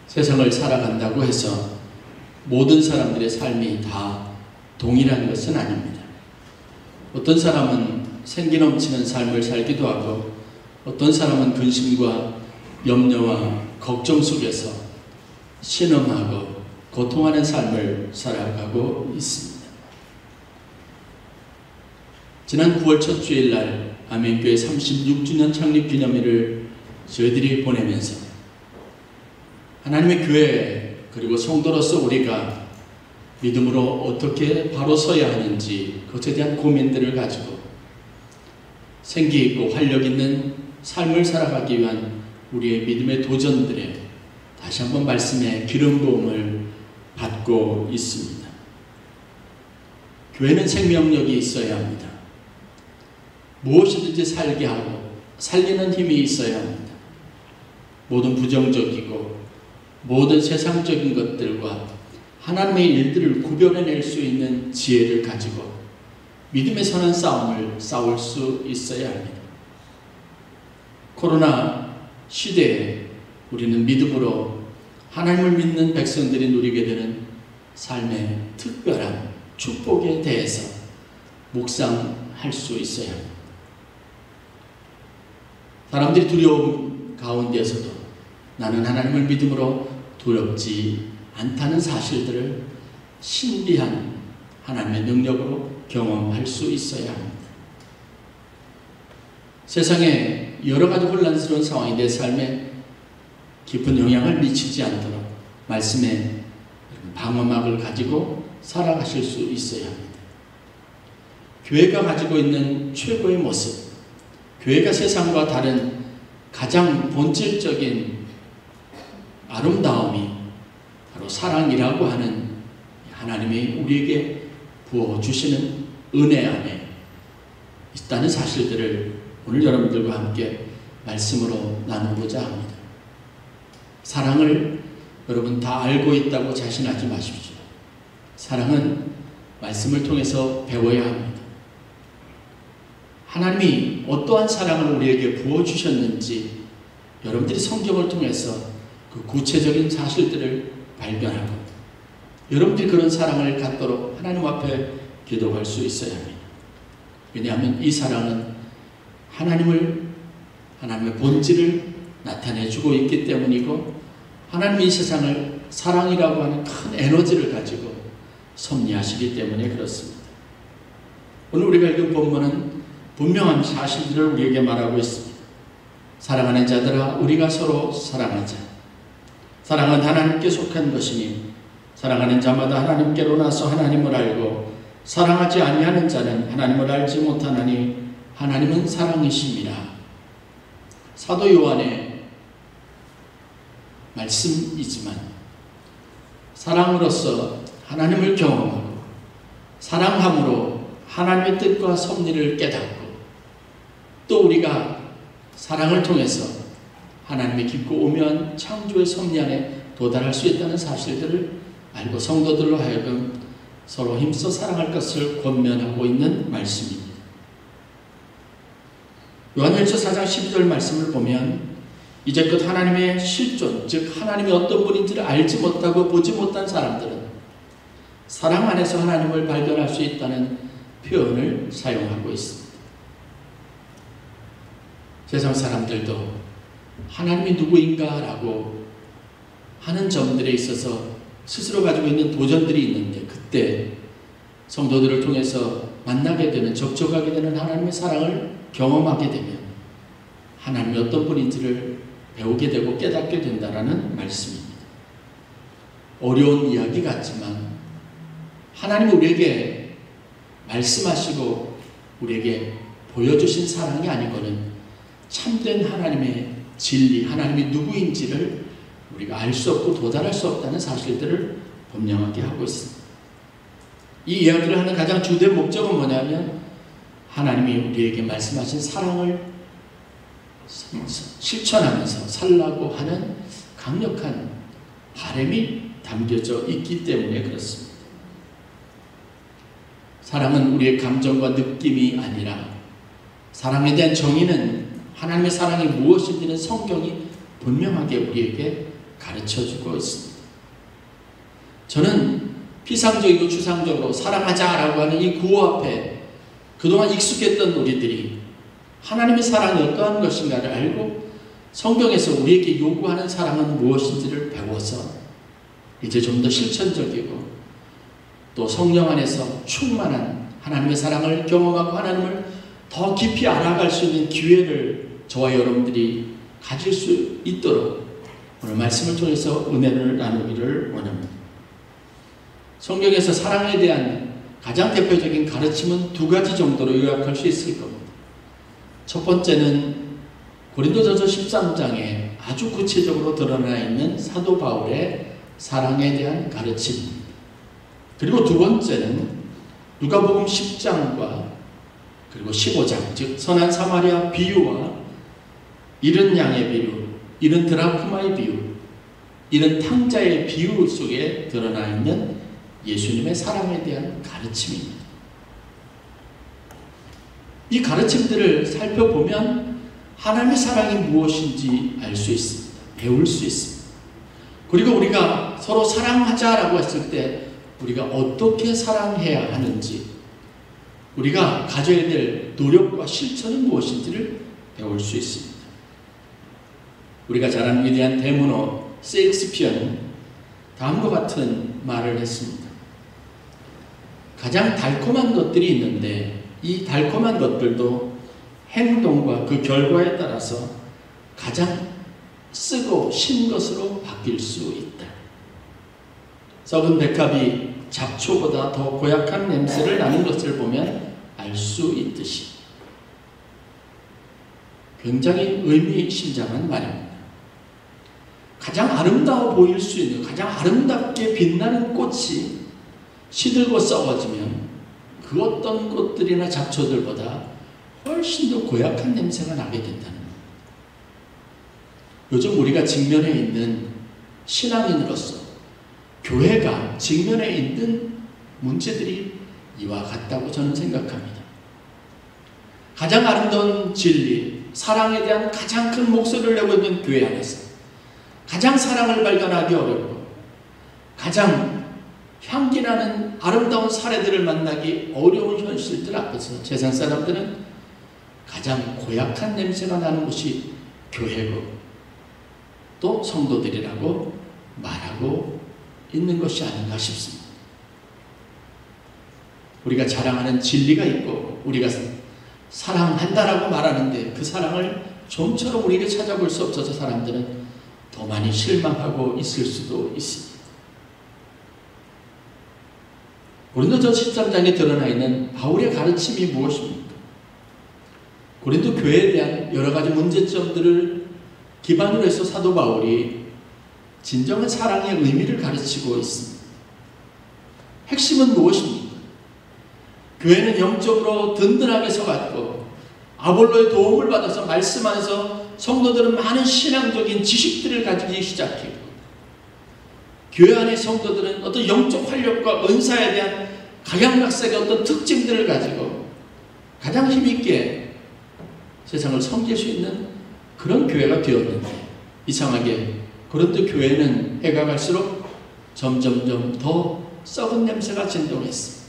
세상을 살아간다고 해서 모든 사람들의 삶이 다 동일한 것은 아닙니다. 어떤 사람은 생기 넘치는 삶을 살기도 하고 어떤 사람은 근심과 염려와 걱정 속에서 신음하고 고통하는 삶을 살아가고 있습니다. 지난 9월 첫 주일날 아멘교회 36주년 창립 기념일을 저희들이 보내면서 하나님의 교회 그리고 성도로서 우리가 믿음으로 어떻게 바로 서야 하는지 그것에 대한 고민들을 가지고 생기 있고 활력 있는 삶을 살아가기 위한 우리의 믿음의 도전들에 다시 한번 말씀의 기름 부음을 받고 있습니다. 교회는 생명력이 있어야 합니다. 무엇이든지 살게 하고 살리는 힘이 있어야 합니다. 모든 부정적이고 모든 세상적인 것들과 하나님의 일들을 구별해낼 수 있는 지혜를 가지고 믿음의 선한 싸움을 싸울 수 있어야 합니다. 코로나 시대에 우리는 믿음으로 하나님을 믿는 백성들이 누리게 되는 삶의 특별한 축복에 대해서 묵상할 수 있어야 합니다. 사람들이 두려움 가운데서도 나는 하나님을 믿음으로 두렵지 않다는 사실들을 신비한 하나님의 능력으로 경험할 수 있어야 합니다. 세상에 여러 가지 혼란스러운 상황이 내 삶에 깊은 영향을 미치지 않도록 말씀의 방어막을 가지고 살아가실 수 있어야 합니다. 교회가 가지고 있는 최고의 모습, 교회가 세상과 다른 가장 본질적인 아름다움이 바로 사랑이라고 하는 하나님이 우리에게 부어주시는 은혜 안에 있다는 사실들을 오늘 여러분들과 함께 말씀으로 나누고자 합니다. 사랑을 여러분 다 알고 있다고 자신하지 마십시오. 사랑은 말씀을 통해서 배워야 합니다. 하나님이 어떠한 사랑을 우리에게 부어주셨는지 여러분들이 성경을 통해서 그 구체적인 사실들을 발견하고 여러분들이 그런 사랑을 갖도록 하나님 앞에 기도할 수 있어야 합니다. 왜냐하면 이 사랑은 하나님의 본질을 나타내주고 있기 때문이고 하나님이 이 세상을 사랑이라고 하는 큰 에너지를 가지고 섭리하시기 때문에 그렇습니다. 오늘 우리가 읽은 본문은 분명한 사실들을 우리에게 말하고 있습니다. 사랑하는 자들아 우리가 서로 사랑하자. 사랑은 하나님께 속한 것이니 사랑하는 자마다 하나님께로 나서 하나님을 알고 사랑하지 아니하는 자는 하나님을 알지 못하나니 하나님은 사랑이심이라. 사도 요한의 말씀이지만 사랑으로서 하나님을 경험하고 사랑함으로 하나님의 뜻과 섭리를 깨닫고 또 우리가 사랑을 통해서 하나님의 깊고 오묘한 창조의 섭리 안에 도달할 수 있다는 사실들을 알고 성도들로 하여금 서로 힘써 사랑할 것을 권면하고 있는 말씀입니다. 요한일서 4장 12절 말씀을 보면 이제껏 하나님의 실존, 즉 하나님이 어떤 분인지를 알지 못하고 보지 못한 사람들은 사랑 안에서 하나님을 발견할 수 있다는 표현을 사용하고 있습니다. 세상 사람들도 하나님이 누구인가 라고 하는 점들에 있어서 스스로 가지고 있는 도전들이 있는데 그때 성도들을 통해서 만나게 되는 접촉하게 되는 하나님의 사랑을 경험하게 되면 하나님이 어떤 분인지를 배우게 되고 깨닫게 된다는 말씀입니다. 어려운 이야기 같지만 하나님이 우리에게 말씀하시고 우리에게 보여주신 사랑이 아니고는 참된 하나님의 진리, 하나님이 누구인지를 우리가 알 수 없고 도달할 수 없다는 사실들을 분명하게 하고 있습니다. 이 이야기를 하는 가장 주된 목적은 뭐냐면 하나님이 우리에게 말씀하신 사랑을 실천하면서 살라고 하는 강력한 바람이 담겨져 있기 때문에 그렇습니다. 사랑은 우리의 감정과 느낌이 아니라 사랑에 대한 정의는 하나님의 사랑이 무엇인지는 성경이 분명하게 우리에게 가르쳐주고 있습니다. 저는 피상적이고 추상적으로 사랑하자라고 하는 이 구호 앞에 그동안 익숙했던 우리들이 하나님의 사랑이 어떠한 것인가를 알고 성경에서 우리에게 요구하는 사랑은 무엇인지를 배워서 이제 좀 더 실천적이고 또 성령 안에서 충만한 하나님의 사랑을 경험하고 하나님을 더 깊이 알아갈 수 있는 기회를 저와 여러분들이 가질 수 있도록 오늘 말씀을 통해서 은혜를 나누기를 원합니다. 성경에서 사랑에 대한 가장 대표적인 가르침은 두 가지 정도로 요약할 수 있을 겁니다. 첫 번째는 고린도전서 13장에 아주 구체적으로 드러나 있는 사도 바울의 사랑에 대한 가르침입니다. 그리고 두 번째는 누가복음 10장과 그리고 15장, 즉 선한 사마리아 비유와 잃은 양의 비유, 잃은 드라크마의 비유, 잃은 탕자의 비유 속에 드러나 있는 예수님의 사랑에 대한 가르침입니다. 이 가르침들을 살펴보면 하나님의 사랑이 무엇인지 알 수 있습니다. 배울 수 있습니다. 그리고 우리가 서로 사랑하자라고 했을 때 우리가 어떻게 사랑해야 하는지, 우리가 가져야 될 노력과 실천은 무엇인지를 배울 수 있습니다. 우리가 잘 아는 위대한 대문호 셰익스피어는 다음과 같은 말을 했습니다. 가장 달콤한 것들이 있는데 이 달콤한 것들도 행동과 그 결과에 따라서 가장 쓰고 신 것으로 바뀔 수 있다. 썩은 백합이 잡초보다 더 고약한 냄새를 나는 것을 보면 알 수 있듯이 굉장히 의미심장한 말입니다. 가장 아름다워 보일 수 있는, 가장 아름답게 빛나는 꽃이 시들고 썩어지면 그 어떤 꽃들이나 잡초들보다 훨씬 더 고약한 냄새가 나게 된다는 겁니다. 요즘 우리가 직면해 있는 신앙인으로서 교회가 직면해 있는 문제들이 이와 같다고 저는 생각합니다. 가장 아름다운 진리, 사랑에 대한 가장 큰 목소리를 내고 있는 교회 안에서 가장 사랑을 발견하기 어렵고 가장 향기나는 아름다운 사례들을 만나기 어려운 현실들 앞에서 세상 사람들은 가장 고약한 냄새가 나는 곳이 교회고 또 성도들이라고 말하고 있는 것이 아닌가 싶습니다. 우리가 자랑하는 진리가 있고 우리가 사랑한다라고 말하는데 그 사랑을 좀처럼 우리에게 찾아볼 수 없어서 사람들은 더 많이 실망하고 있을 수도 있습니다. 고린도전서 13장에 드러나 있는 바울의 가르침이 무엇입니까? 고린도 교회에 대한 여러 가지 문제점들을 기반으로 해서 사도 바울이 진정한 사랑의 의미를 가르치고 있습니다. 핵심은 무엇입니까? 교회는 영적으로 든든하게 서갔고 아볼로의 도움을 받아서 말씀 안에서 성도들은 많은 신앙적인 지식들을 가지기 시작했고 교회 안의 성도들은 어떤 영적 활력과 은사에 대한 각양각색의 어떤 특징들을 가지고 가장 힘있게 세상을 섬길 수 있는 그런 교회가 되었는데 이상하게 고린도 교회는 해가 갈수록 점점점 더 썩은 냄새가 진동했습니다.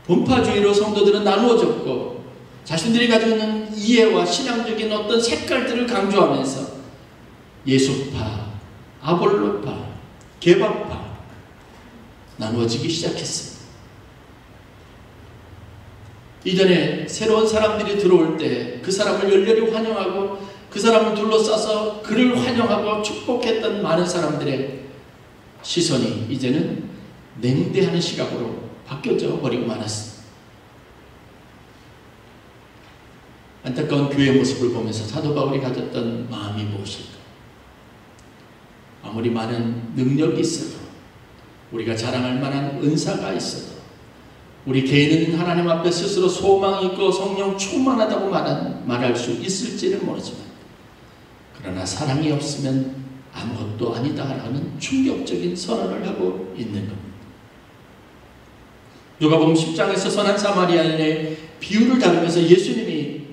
분파주의로 성도들은 나누어졌고 자신들이 가지고 있는 이해와 신앙적인 어떤 색깔들을 강조하면서 예수파, 아볼로파, 개박파 나누어지기 시작했습니다. 이전에 새로운 사람들이 들어올 때 그 사람을 열렬히 환영하고 그 사람을 둘러싸서 그를 환영하고 축복했던 많은 사람들의 시선이 이제는 냉대하는 시각으로 바뀌어져 버리고 말았습니다. 안타까운 교회의 모습을 보면서 사도 바울이 가졌던 마음이 무엇일까? 아무리 많은 능력이 있어도 우리가 자랑할 만한 은사가 있어도 우리 개인은 하나님 앞에 스스로 소망이 있고 성령 충만하다고 말할 수 있을지는 모르지만 그러나 사랑이 없으면 아무것도 아니다라는 충격적인 선언을 하고 있는 겁니다. 누가복음 10장에서 선한 사마리아인의 비유를 다루면서 예수님이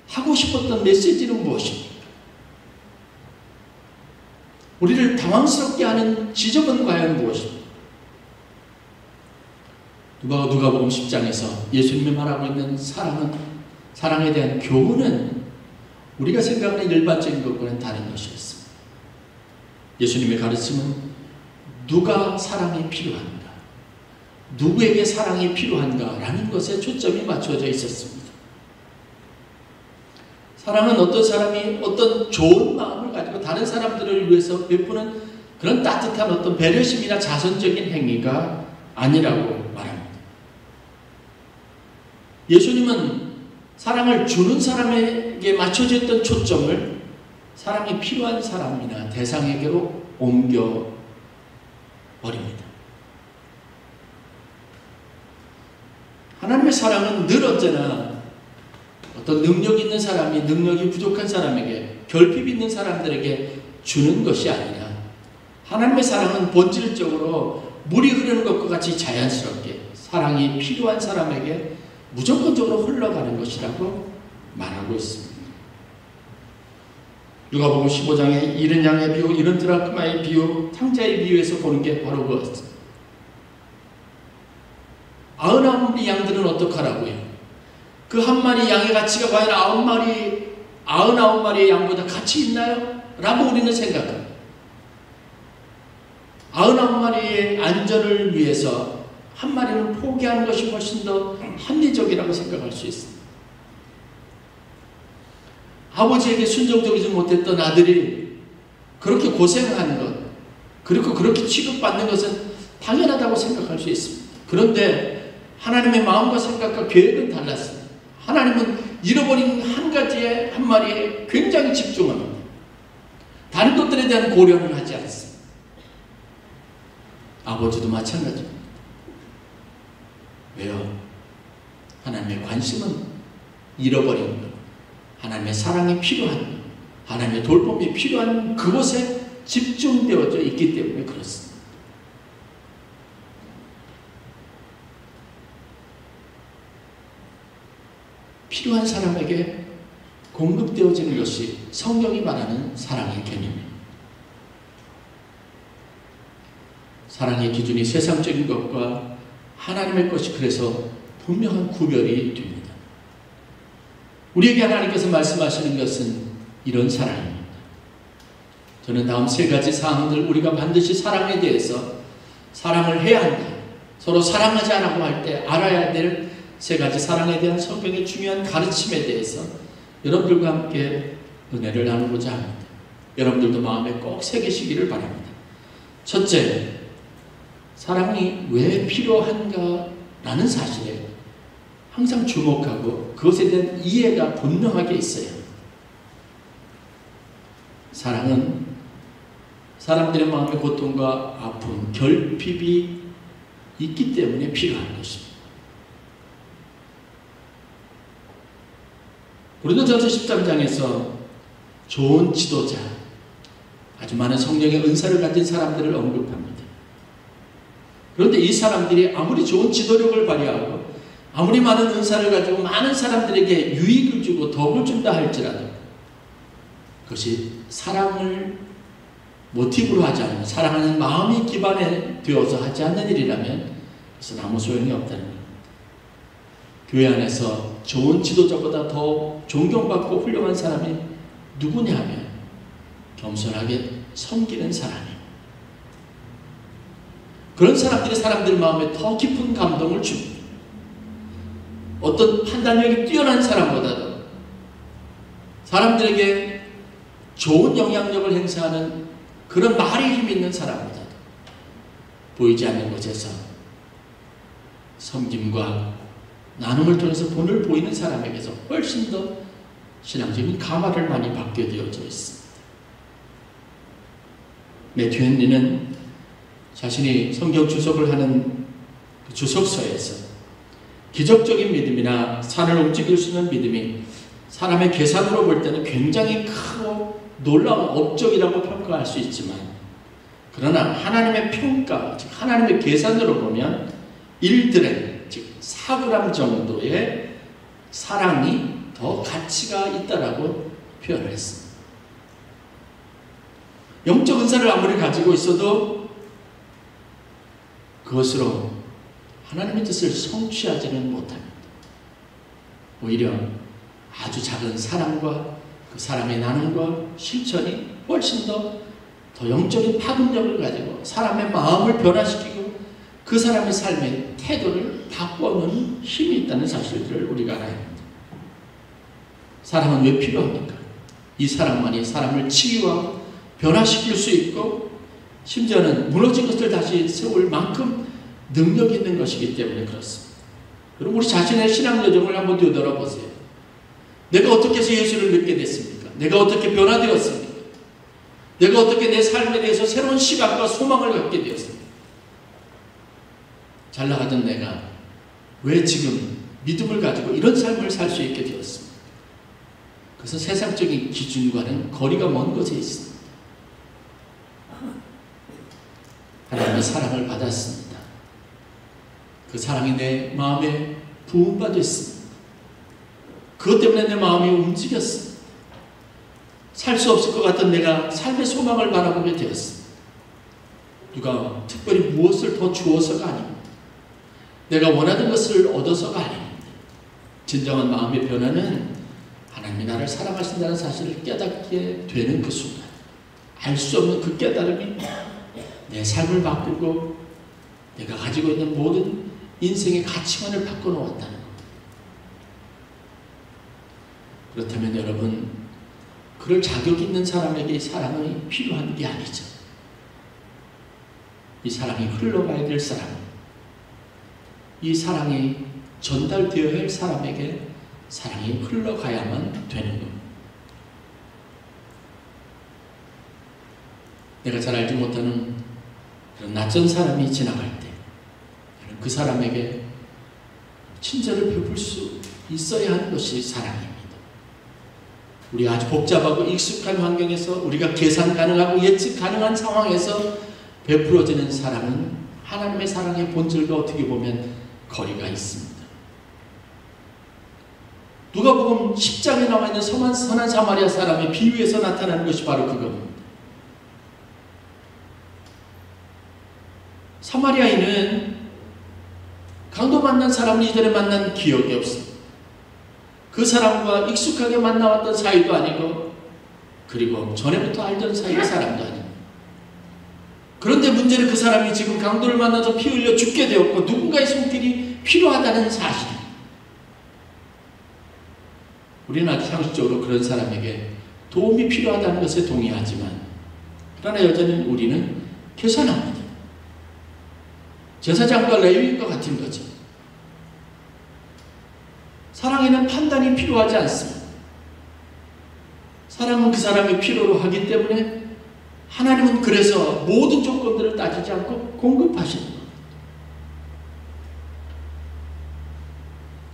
하고 싶었던 메시지는 무엇입니까? 우리를 당황스럽게 하는 지점은 과연 무엇입니까? 누가복음 10장에서 예수님이 말하고 있는 사랑에 대한 교훈은 우리가 생각하는 일반적인 것과는 다른 것이었습니다. 예수님의 가르침은 누가 사랑이 필요한가, 누구에게 사랑이 필요한가라는 것에 초점이 맞춰져 있었습니다. 사랑은 어떤 사람이 어떤 좋은 마음을 가지고 다른 사람들을 위해서 베푸는 그런 따뜻한 어떤 배려심이나 자선적인 행위가 아니라고 말합니다. 예수님은 사랑을 주는 사람에게 맞춰져 있던 초점을 사랑이 필요한 사람이나 대상에게로 옮겨 버립니다. 하나님의 사랑은 늘 언제나 어떤 능력 있는 사람이 능력이 부족한 사람에게, 결핍 있는 사람들에게 주는 것이 아니라 하나님의 사랑은 본질적으로 물이 흐르는 것과 같이 자연스럽게 사랑이 필요한 사람에게 무조건적으로 흘러가는 것이라고 말하고 있습니다. 누가복음 15장의 이른 양의 비유, 이른 드라크마의 비유, 탕자의 비유에서 보는 게 바로 그것입니다. 99마리 양들은 어떡하라고요? 그 한 마리 양의 가치가 과연 99마리의 양보다 가치 있나요? 라고 우리는 생각합니다. 99마리의 안전을 위해서 한 마리는 포기하는 것이 훨씬 더 합리적이라고 생각할 수 있습니다. 아버지에게 순종적이지 못했던 아들이 그렇게 고생하는 것, 그리고 그렇게 취급받는 것은 당연하다고 생각할 수 있습니다. 그런데 하나님의 마음과 생각과 계획은 달랐습니다. 하나님은 잃어버린 한 가지의 한 마리에 굉장히 집중합니다. 다른 것들에 대한 고려는 하지 않습니다. 아버지도 마찬가지입니다. 왜요? 하나님의 관심은 잃어버린 것, 하나님의 사랑이 필요한 것, 하나님의 돌봄이 필요한 그곳에 집중되어져 있기 때문에 그렇습니다. 필요한 사람에게 공급되어지는 것이 성경이 말하는 사랑의 개념입니다. 사랑의 기준이 세상적인 것과 하나님의 것이 그래서 분명한 구별이 됩니다. 우리에게 하나님께서 말씀하시는 것은 이런 사랑입니다. 저는 다음 세 가지 사항들, 우리가 반드시 사랑에 대해서 사랑을 해야 한다, 서로 사랑하지 않고 할 때 알아야 될 세 가지 사랑에 대한 성경의 중요한 가르침에 대해서 여러분들과 함께 은혜를 나누고자 합니다. 여러분들도 마음에 꼭 새기시기를 바랍니다. 첫째, 사랑이 왜 필요한가라는 사실에 항상 주목하고 그것에 대한 이해가 분명하게 있어야 합니다. 사랑은 사람들의 마음의 고통과 아픔, 결핍이 있기 때문에 필요한 것입니다. 고린도전서 13장에서 좋은 지도자, 아주 많은 성령의 은사를 가진 사람들을 언급합니다. 그런데 이 사람들이 아무리 좋은 지도력을 발휘하고 아무리 많은 은사를 가지고 많은 사람들에게 유익을 주고 덕을 준다 할지라도 그것이 사랑을 모티브로 하지 않는, 사랑하는 마음이 기반에 되어서 하지 않는 일이라면 그것은 아무 소용이 없다는 겁니다. 교회 안에서 좋은 지도자보다 더 존경받고 훌륭한 사람이 누구냐 하면 겸손하게 섬기는 사람이에요. 그런 사람들이 사람들 마음에 더 깊은 감동을 줍니다. 어떤 판단력이 뛰어난 사람보다도 사람들에게 좋은 영향력을 행사하는 그런 말의 힘이 있는 사람보다도 보이지 않는 곳에서 섬김과 나눔을 통해서 본을 보이는 사람에게서 훨씬 더 신앙적인 감화를 많이 받게 되어져 있습니다. 매튜 헨리는 자신이 성경 주석을 하는 그 주석서에서 기적적인 믿음이나 산을 움직일 수 있는 믿음이 사람의 계산으로 볼 때는 굉장히 크고 놀라운 업적이라고 평가할 수 있지만, 그러나 하나님의 평가, 즉 하나님의 계산으로 보면 1드렘, 즉 4g 정도의 사랑이 더 가치가 있다라고 표현을 했습니다. 영적 은사를 아무리 가지고 있어도 그것으로 하나님의 뜻을 성취하지는 못합니다. 오히려 아주 작은 사랑과 그 사람의 나눔과 실천이 훨씬 더 영적인 파급력을 가지고 사람의 마음을 변화시키고 그 사람의 삶의 태도를 바꿔놓는 힘이 있다는 사실들을 우리가 알아야 합니다. 사랑은 왜 필요합니까? 이 사랑만이 사람을 치유하고 변화시킬 수 있고 심지어는 무너진 것을 다시 세울 만큼 능력 있는 것이기 때문에 그렇습니다. 그럼 우리 자신의 신앙 여정을 한번 되돌아보세요. 내가 어떻게 해서 예수를 믿게 됐습니까? 내가 어떻게 변화되었습니까? 내가 어떻게 내 삶에 대해서 새로운 시각과 소망을 갖게 되었습니까? 잘 나가던 내가 왜 지금 믿음을 가지고 이런 삶을 살 수 있게 되었습니까? 그래서 세상적인 기준과는 거리가 먼 곳에 있습니다. 하나님의 사랑을 받았습니다. 그 사랑이 내 마음에 부음받았습니다. 그것 때문에 내 마음이 움직였습니다. 살 수 없을 것 같던 내가 삶의 소망을 바라보게 되었습니다. 누가 특별히 무엇을 더 주어서가 아닙니다. 내가 원하는 것을 얻어서가 아닙니다. 진정한 마음의 변화는 하나님이 나를 사랑하신다는 사실을 깨닫게 되는 그 순간, 알 수 없는 그 깨달음이 내 삶을 바꾸고 내가 가지고 있는 모든 인생의 가치관을 바꿔놓았다는 것. 그렇다면 여러분, 그럴 자격 있는 사람에게 이 사랑이 필요한 게 아니죠. 이 사랑이 흘러가야 될 사람, 이 사랑이 전달되어야 할 사람에게 사랑이 흘러가야만 되는 겁니다. 내가 잘 알지 못하는 그런 낯선 사람이 지나갈 때 그 사람에게 친절을 베풀 수 있어야 하는 것이 사랑입니다. 우리가 아주 복잡하고 익숙한 환경에서 우리가 계산 가능하고 예측 가능한 상황에서 베풀어지는 사랑은 하나님의 사랑의 본질과 어떻게 보면 거리가 있습니다. 누가복음 10장에 나와 있는 선한 사마리아 사람의 비유에서 나타나는 것이 바로 그겁니다. 사마리아인은 강도 만난 사람을 이전에 만난 기억이 없습니다. 그 사람과 익숙하게 만나왔던 사이도 아니고 그리고 전에부터 알던 사이의 사람도 아닙니다. 그런데 문제는 그 사람이 지금 강도를 만나서 피 흘려 죽게 되었고 누군가의 손길이 필요하다는 사실입니다. 우리는 아주 상식적으로 그런 사람에게 도움이 필요하다는 것에 동의하지만 그러나 여전히 우리는 계산합니다. 제사장과 레위인과 같은 거죠. 사랑에는 판단이 필요하지 않습니다. 사랑은 그 사람의 필요로 하기 때문에 하나님은 그래서 모든 조건들을 따지지 않고 공급하시는 겁니다.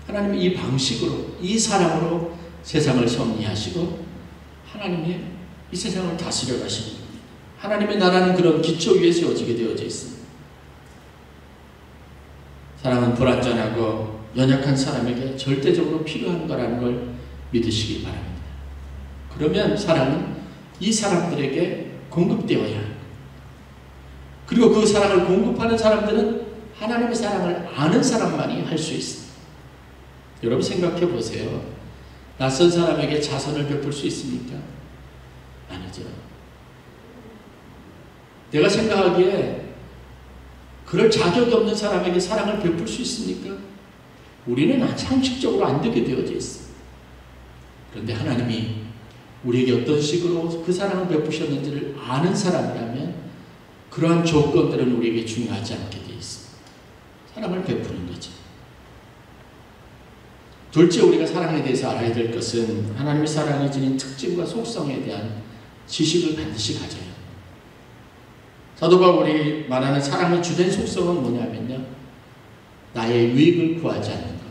하나님은 이 방식으로, 이 사랑으로 세상을 섭리하시고 하나님이 이 세상을 다스려 가시는 겁니다. 하나님의 나라는 그런 기초 위에 세워지게 되어져 있습니다. 사랑은 불완전하고 연약한 사람에게 절대적으로 필요한 거라는 걸 믿으시기 바랍니다. 그러면 사랑은 이 사람들에게 공급되어야 합니다. 그리고 그 사랑을 공급하는 사람들은 하나님의 사랑을 아는 사람만이 할 수 있습니다. 여러분 생각해 보세요. 낯선 사람에게 자선을 베풀 수 있습니까? 아니죠. 내가 생각하기에 그럴 자격이 없는 사람에게 사랑을 베풀 수 있습니까? 우리는 상식적으로 안 되게 되어져 있습니다. 그런데 하나님이 우리에게 어떤 식으로 그 사랑을 베푸셨는지를 아는 사람이라면 그러한 조건들은 우리에게 중요하지 않게 되어 있습니다. 사랑을 베푸는 거죠. 둘째, 우리가 사랑에 대해서 알아야 될 것은 하나님의 사랑이 지닌 특징과 속성에 대한 지식을 반드시 가져야 합니다. 사도 바울이 말하는 사랑의 주된 속성은 뭐냐면요, 나의 유익을 구하지 않는 것,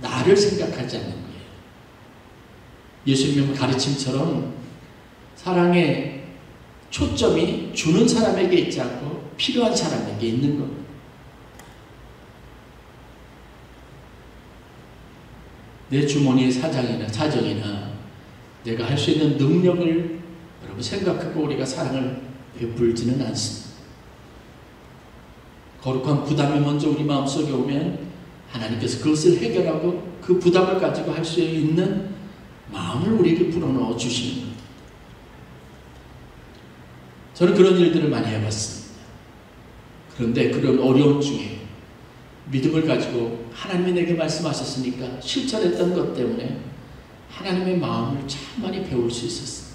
나를 생각하지 않는 거예요. 예수님의 가르침처럼 사랑의 초점이 주는 사람에게 있지 않고 필요한 사람에게 있는 겁니다. 내 주머니의 사정이나 내가 할 수 있는 능력을 여러분 생각하고 우리가 사랑을 베풀지는 않습니다. 거룩한 부담이 먼저 우리 마음속에 오면 하나님께서 그것을 해결하고 그 부담을 가지고 할 수 있는 마음을 우리에게 불어넣어 주시는 겁니다. 저는 그런 일들을 많이 해봤습니다. 그런데 그런 어려움 중에 믿음을 가지고 하나님이 내게 말씀하셨으니까 실천했던 것 때문에 하나님의 마음을 참 많이 배울 수 있었습니다.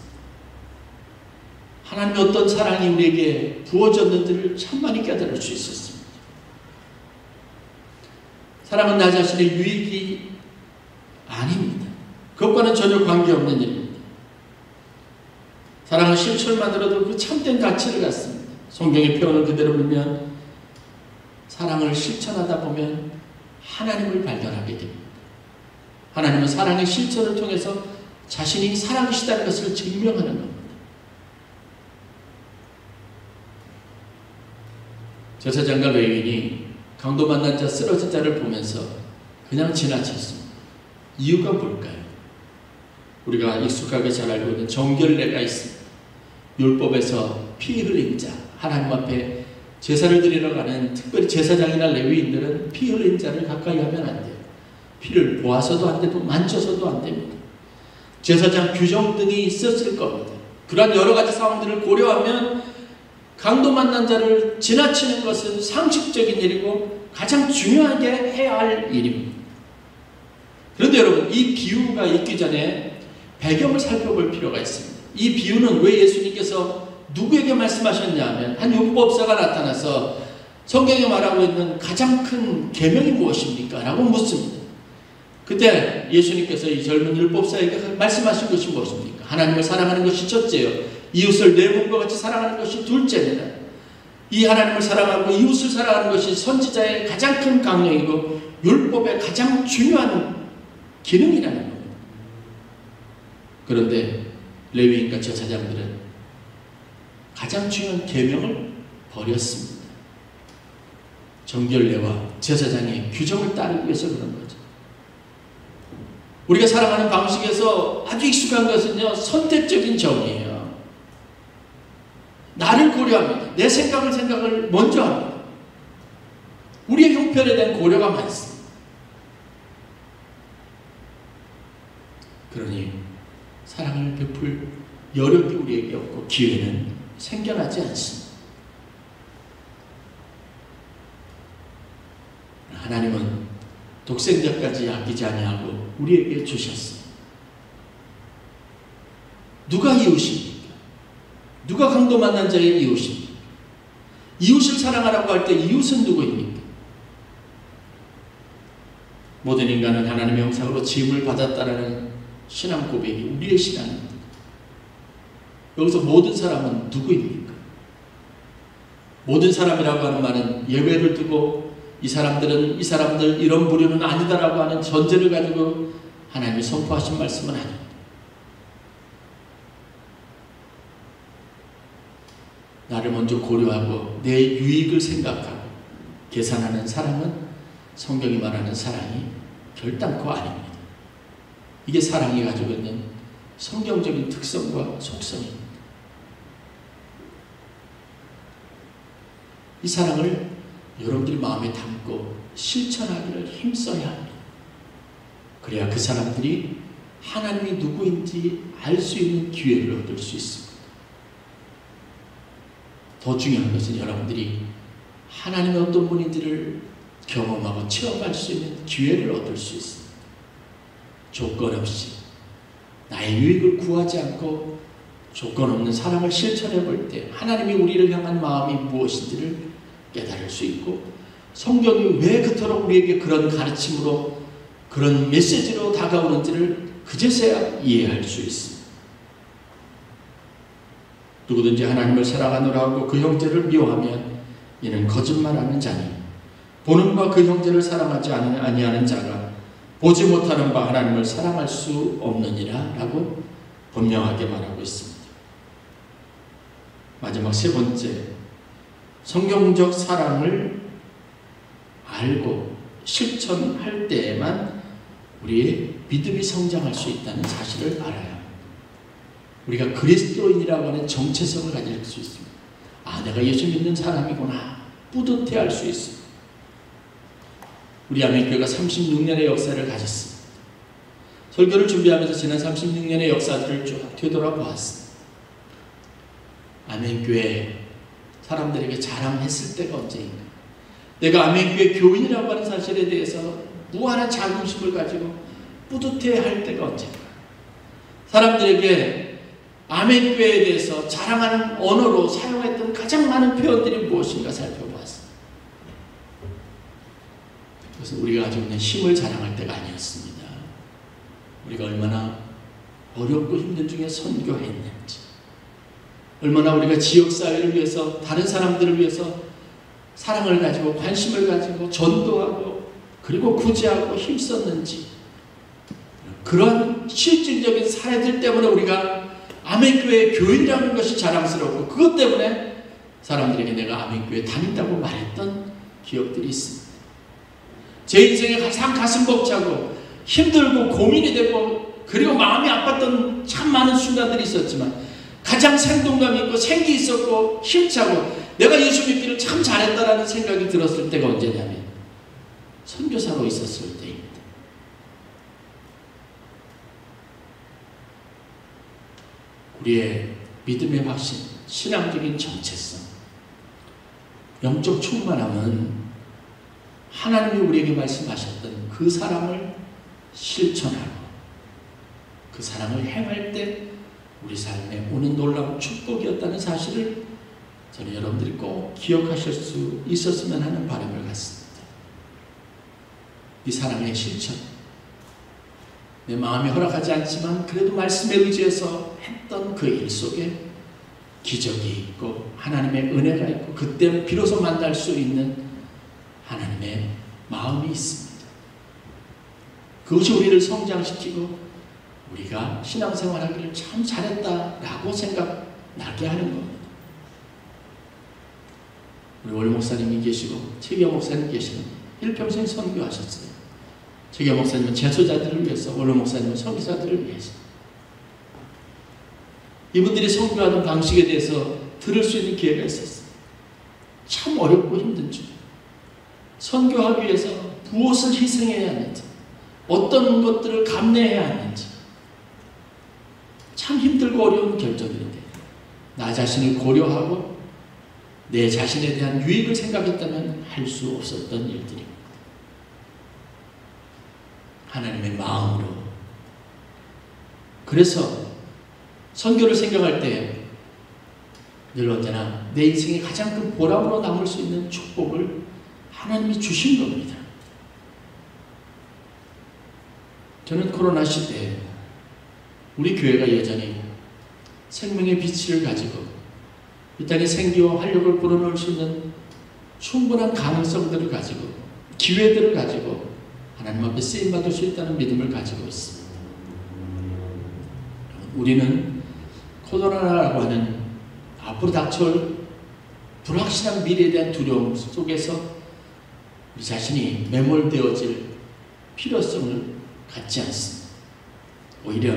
하나님의 어떤 사랑이 우리에게 부어졌는지를 참 많이 깨달을 수 있었습니다. 사랑은 나 자신의 유익이 아닙니다. 그것과는 전혀 관계없는 일입니다. 사랑은 실천만으로도 그 참된 가치를 갖습니다. 성경의 표현을 그대로 보면 사랑을 실천하다 보면 하나님을 발견하게 됩니다. 하나님은 사랑의 실천을 통해서 자신이 사랑이시다는 것을 증명하는 겁니다. 제사장과 레위인이 강도 만난 자 쓰러진 자를 보면서 그냥 지나쳤습니다. 이유가 뭘까요? 우리가 익숙하게 잘 알고 있는 정결례가 있습니다. 율법에서 피 흘린 자, 하나님 앞에 제사를 드리러 가는 특별히 제사장이나 레위인들은 피 흘린 자를 가까이 하면 안 돼요. 피를 보아서도 안 되고 만져서도 안 됩니다. 제사장 규정 등이 있었을 겁니다. 그러한 여러 가지 상황들을 고려하면 강도 만난 자를 지나치는 것은 상식적인 일이고 가장 중요하게 해야 할 일입니다. 그런데 여러분, 이 비유가 있기 전에 배경을 살펴볼 필요가 있습니다. 이 비유는 왜 예수님께서 누구에게 말씀하셨냐 하면 한 율법사가 나타나서 성경에 말하고 있는 가장 큰 계명이 무엇입니까? 라고 묻습니다. 그때 예수님께서 이 젊은 율법사에게 말씀하신 것이 무엇입니까? 하나님을 사랑하는 것이 첫째요, 이웃을 내 몸과 같이 사랑하는 것이 둘째입니다. 이 하나님을 사랑하고 이웃을 사랑하는 것이 선지자의 가장 큰 강령이고 율법의 가장 중요한 기능이라는 겁니다. 그런데 레위인과 제사장들은 가장 중요한 계명을 버렸습니다. 정결례와 제사장의 규정을 따르기 위해서 그런 거죠. 우리가 살아가는 방식에서 아주 익숙한 것은요, 선택적인 정의예요. 나를 고려합니다. 내 생각을 먼저 합니다. 우리의 형편에 대한 고려가 많습니다. 그러니 사랑을 베풀 여력이 우리에게 없고 기회는 생겨나지 않습니다. 하나님은 독생자까지 아끼지 아니하고 우리에게 주셨습니다. 누가 이웃입니까? 누가 강도 만난 자의 이웃입니까? 이웃을 사랑하라고 할 때 이웃은 누구입니까? 모든 인간은 하나님의 형상으로 지음을 받았다라는 신앙 고백이 우리의 신앙입니다. 여기서 모든 사람은 누구입니까? 모든 사람이라고 하는 말은 예외를 두고 이 사람들 이런 부류는 아니다라고 하는 전제를 가지고 하나님이 선포하신 말씀은 아닙니다. 나를 먼저 고려하고 내 유익을 생각하고 계산하는 사랑은 성경이 말하는 사랑이 결단코 아닙니다. 이게 사랑이 가지고 있는 성경적인 특성과 속성입니다. 이 사랑을 여러분들이 마음에 담고 실천하기를 힘써야 합니다. 그래야 그 사람들이 하나님이 누구인지 알 수 있는 기회를 얻을 수 있습니다. 더 중요한 것은 여러분들이 하나님의 어떤 분인지를 경험하고 체험할 수 있는 기회를 얻을 수 있습니다. 조건 없이 나의 유익을 구하지 않고 조건 없는 사랑을 실천해 볼 때 하나님이 우리를 향한 마음이 무엇인지를 깨달을 수 있고 성경이 왜 그토록 우리에게 그런 가르침으로 그런 메시지로 다가오는지를 그제서야 이해할 수 있습니다. 누구든지 하나님을 사랑하노라 하고 그 형제를 미워하면 이는 거짓말하는 자니 보는 바 그 형제를 사랑하지 아니하는 자가 보지 못하는 바 하나님을 사랑할 수 없느니라 라고 분명하게 말하고 있습니다. 마지막 세 번째, 성경적 사랑을 알고 실천할 때에만 우리의 믿음이 성장할 수 있다는 사실을 알아야 합니다. 우리가 그리스도인이라고 하는 정체성을 가질 수 있습니다. 아, 내가 예수 믿는 사람이구나. 뿌듯해할 수 있습니다. 우리 아멘교회가 36년의 역사를 가졌습니다. 설교를 준비하면서 지난 36년의 역사들을 쭉 되돌아보았습니다. 아멘교회 사람들에게 자랑했을 때가 언제인가? 내가 아멘교회 교인이라고 하는 사실에 대해서 무한한 자긍심을 가지고 뿌듯해할 때가 언제인가? 사람들에게 아멘교회에 대해서 자랑하는 언어로 사용했던 가장 많은 표현들이 무엇인가 살펴보았습니다. 그것은 우리가 가지고 있는 힘을 자랑할 때가 아니었습니다. 우리가 얼마나 어렵고 힘든 중에 선교했는지, 얼마나 우리가 지역사회를 위해서, 다른 사람들을 위해서 사랑을 가지고 관심을 가지고 전도하고 그리고 구제하고 힘썼는지, 그런 실질적인 사례들 때문에 우리가 아멘교회 교인이라는 것이 자랑스럽고, 그것 때문에 사람들에게 내가 아멘교회 다닌다고 말했던 기억들이 있습니다. 제 인생에 가장 가슴 벅차고 힘들고 고민이 되고 그리고 마음이 아팠던 참 많은 순간들이 있었지만, 가장 생동감 있고 생기 있었고 힘차고 내가 예수 믿기를 참 잘했다라는 생각이 들었을 때가 언제냐면 선교사로 있었을 때입니다. 우리의 믿음의 확신, 신앙적인 정체성, 영적 충만함은 하나님이 우리에게 말씀하셨던 그 사랑을 실천하고 그 사랑을 행할 때 우리 삶에 오는 놀라운 축복이었다는 사실을 저는 여러분들이 꼭 기억하실 수 있었으면 하는 바람을 갖습니다. 이 사랑의 실천, 내 마음이 허락하지 않지만 그래도 말씀에 의지해서 했던 그 일 속에 기적이 있고 하나님의 은혜가 있고 그때 비로소 만날 수 있는 하나님의 마음이 있습니다. 그것이 우리를 성장시키고 우리가 신앙생활하기를 참 잘했다라고 생각나게 하는 겁니다. 우리 월 목사님이 계시고 최기호 목사님 계시는 일평생 선교하셨어요. 최기호 목사님은 제소자들을 위해서, 월 목사님은 선교사들을 위해서. 이분들이 선교하는 방식에 대해서 들을 수 있는 기회가 있었어요. 참 어렵고 힘든 중 선교하기 위해서 무엇을 희생해야 하는지, 어떤 것들을 감내해야 하는지 참 힘들고 어려운 결정인데 나 자신을 고려하고 내 자신에 대한 유익을 생각했다면 할 수 없었던 일들입니다. 하나님의 마음으로. 그래서 선교를 생각할 때 늘 언제나 내 인생의 가장 큰 보람으로 남을 수 있는 축복을 하나님이 주신 겁니다. 저는 코로나 시대에 우리 교회가 여전히 생명의 빛을 가지고 이 땅에 생기와 활력을 불어넣을 수 있는 충분한 가능성들을 가지고 기회들을 가지고 하나님 앞에 쓰임받을 수 있다는 믿음을 가지고 있습니다. 우리는 코로나라고 하는 앞으로 닥쳐올 불확실한 미래에 대한 두려움 속에서 우리 자신이 매몰되어질 필요성을 갖지 않습니다. 오히려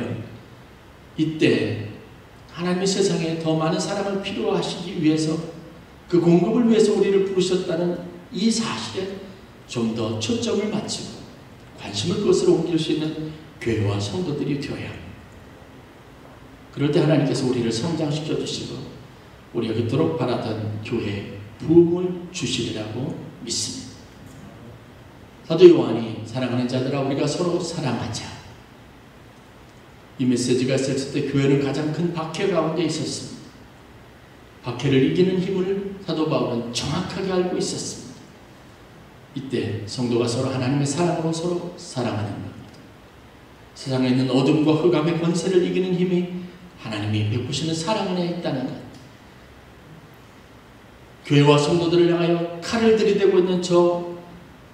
이때 하나님의 세상에 더 많은 사람을 필요로 하시기 위해서 그 공급을 위해서 우리를 부르셨다는 이 사실에 좀 더 초점을 맞추고 관심을 그것으로 옮길 수 있는 교회와 성도들이 되어야 합니다. 그럴 때 하나님께서 우리를 성장시켜 주시고 우리가 그토록 바라던 교회에 부흥을 주시리라고 믿습니다. 사도 요한이 사랑하는 자들아 우리가 서로 사랑하자. 이 메시지가 있었을 때 교회는 가장 큰 박해 가운데 있었습니다. 박해를 이기는 힘을 사도 바울은 정확하게 알고 있었습니다. 이때 성도가 서로 하나님의 사랑으로 서로 사랑하는 겁니다. 세상에 있는 어둠과 흑암의 권세를 이기는 힘이 하나님이 베푸시는 사랑 안에 있다는 것. 교회와 성도들을 향하여 칼을 들이대고 있는 저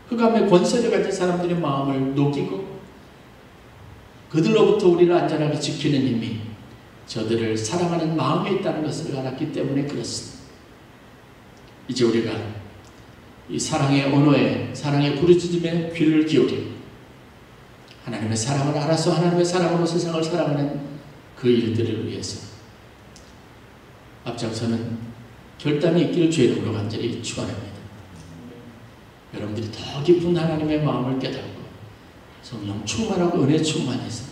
흑암의 권세를 가진 사람들의 마음을 녹이고 그들로부터 우리를 안전하게 지키는 힘이 저들을 사랑하는 마음에 있다는 것을 알았기 때문에 그렇습니다. 이제 우리가 이 사랑의 언어에, 사랑의 부르짖음에 귀를 기울이고 하나님의 사랑을 알아서 하나님의 사랑으로 세상을 사랑하는 그 일들을 위해서 앞장서는 결단이 있기를 주의 이름으로 간절히 축원합니다. 여러분들이 더 깊은 하나님의 마음을 깨닫고 성령 충만하고 은혜 충만해서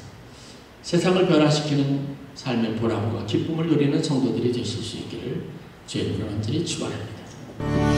세상을 변화시키는 삶의 보람과 기쁨을 누리는 성도들이 되실 수 있기를 주의 이름으로 간절히 축원합니다.